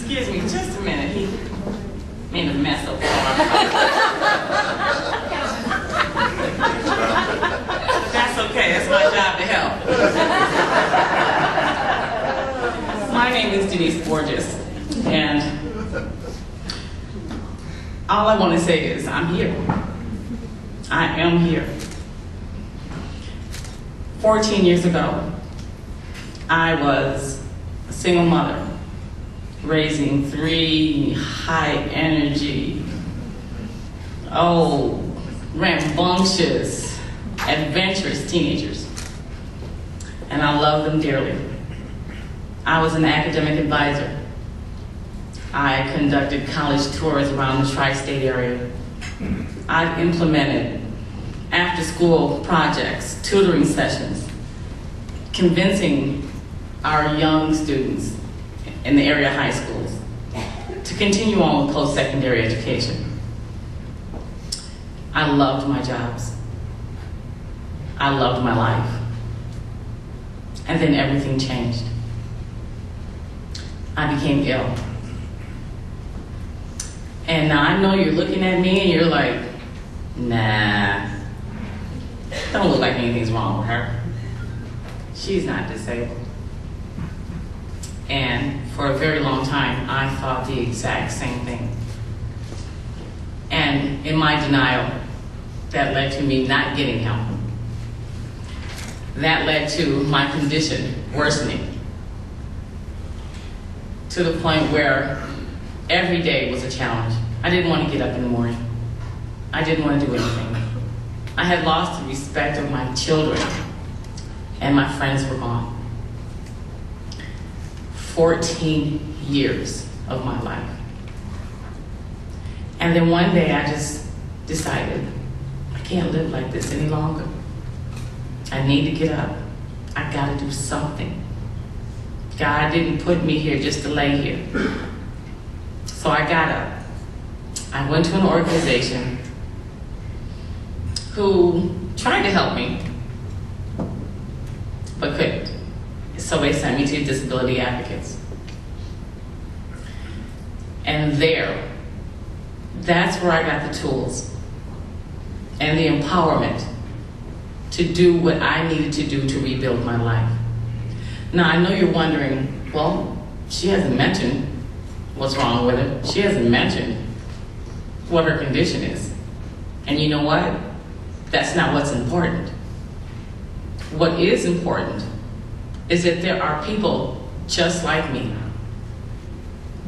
Excuse me, just a minute. He made a mess of it. That's okay, it's my job to help. My name is Denise Borges, and all I want to say is I'm here. I am here. 14 years ago, I was a single mother, raising 3 high-energy, rambunctious, adventurous teenagers. And I love them dearly. I was an academic advisor. I conducted college tours around the tri-state area. I implemented after-school projects, tutoring sessions, convincing our young students in the area high schools to continue on with post-secondary education. I loved my jobs. I loved my life. And then everything changed. I became ill. And now I know you're looking at me and you're like, nah, don't look like anything's wrong with her. She's not disabled. And for a very long time, I thought the exact same thing. And in my denial, that led to me not getting help. That led to my condition worsening to the point where every day was a challenge. I didn't want to get up in the morning. I didn't want to do anything. I had lost the respect of my children, and my friends were gone. 14 years of my life. And then one day I just decided, I can't live like this any longer. I need to get up. I gotta do something. God didn't put me here just to lay here. So I got up. I went to an organization who tried to help me, but couldn't. So they sent me to disability advocates. And that's where I got the tools and the empowerment to do what I needed to do to rebuild my life. Now, I know you're wondering, well, she hasn't mentioned what's wrong with her. She hasn't mentioned what her condition is. And you know what? That's not what's important. What is important is that there are people just like me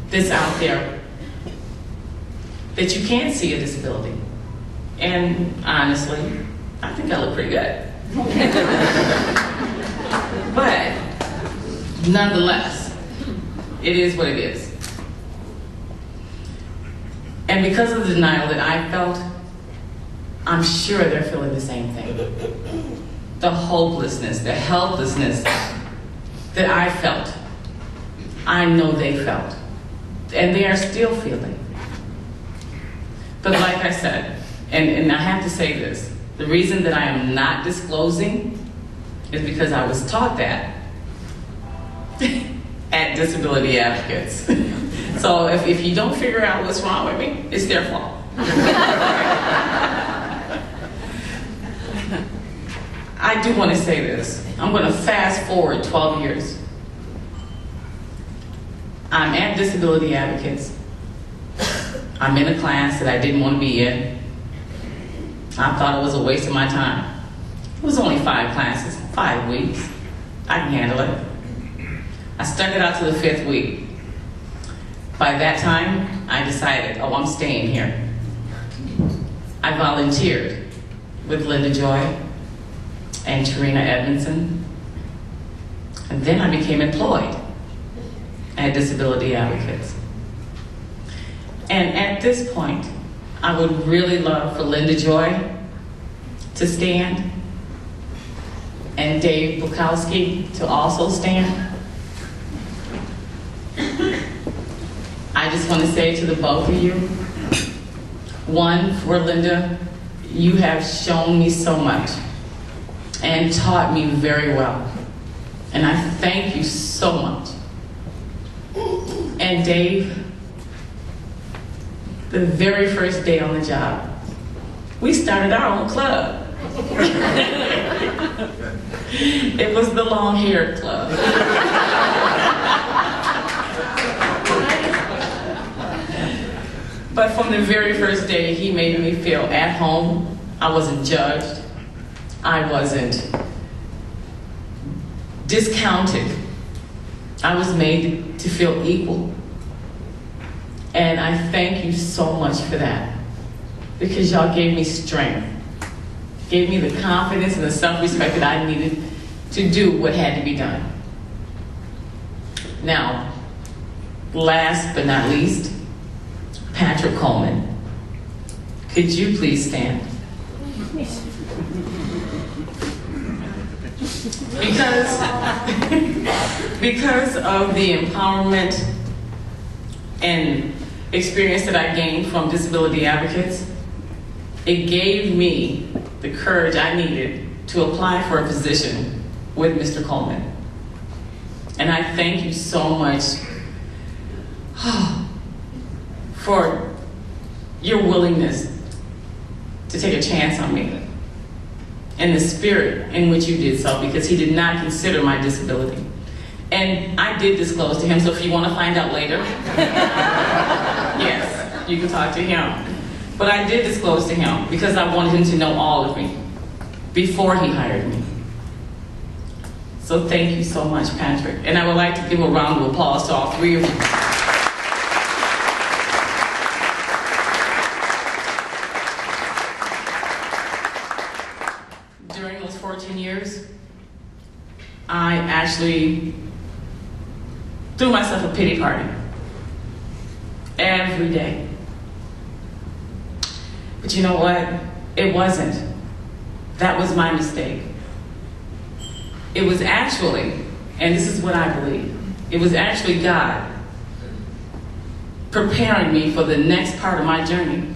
that's out there that you can't see a disability. And honestly, I think I look pretty good. But nonetheless, it is what it is. And because of the denial that I felt, I'm sure they're feeling the same thing. The hopelessness, the helplessness that I felt, I know they felt. And they are still feeling. But like I said, and I have to say this, the reason that I am not disclosing is because I was taught that at Disability Advocates. So if you don't figure out what's wrong with me, it's their fault. I do want to say this. I'm going to fast forward 12 years. I'm at Disability Advocates. I'm in a class that I didn't want to be in. I thought it was a waste of my time. It was only 5 classes, 5 weeks. I can handle it. I stuck it out to the 5th week. By that time, I decided, I'm staying here. I volunteered with Linda Joy and Tarina Edmondson. And then I became employed at Disability Advocates. And at this point, I would really love for Linda Joy to stand and Dave Bukowski to also stand. I just want to say to the both of you, one, for Linda, you have shown me so much and taught me very well. And I thank you so much. And And Dave, the very first day on the job, we started our own club. It was the long hair club. But from the very first day, he made me feel at home. I wasn't judged. I wasn't discounted. I was made to feel equal. And I thank you so much for that, because y'all gave me strength, gave me the confidence and the self-respect that I needed to do what had to be done. Now, last but not least, Patrick Coleman. Could you please stand? Because of the empowerment and experience that I gained from disability advocates, it gave me the courage I needed to apply for a position with Mr. Coleman. And I thank you so much for your willingness to take a chance on me and the spirit in which you did so, because he did not consider my disability. And I did disclose to him, so if you want to find out later, yes, you can talk to him. But I did disclose to him because I wanted him to know all of me before he hired me. So thank you so much, Patrick. And I would like to give a round of applause to all three of you. During those 14 years, I actually threw myself a pity party every day. But you know what? It wasn't. That was my mistake. It was actually, and this is what I believe, it was actually God preparing me for the next part of my journey.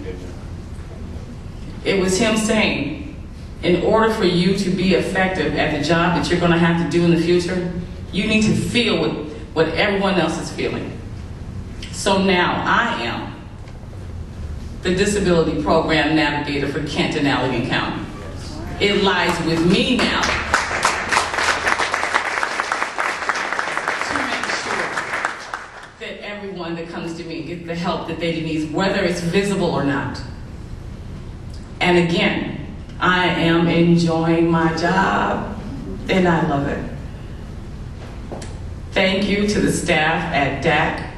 It was him saying, in order for you to be effective at the job that you're going to have to do in the future, you need to feel what everyone else is feeling. So now I am the Disability Program Navigator for Kent and Allegan County. It lies with me now to make sure that everyone that comes to me gets the help that they need, whether it's visible or not. And again, I am enjoying my job, and I love it. Thank you to the staff at DAC,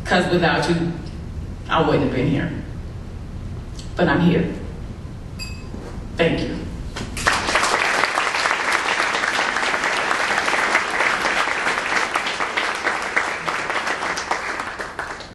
because without you, I wouldn't have been here. But I'm here. Thank you.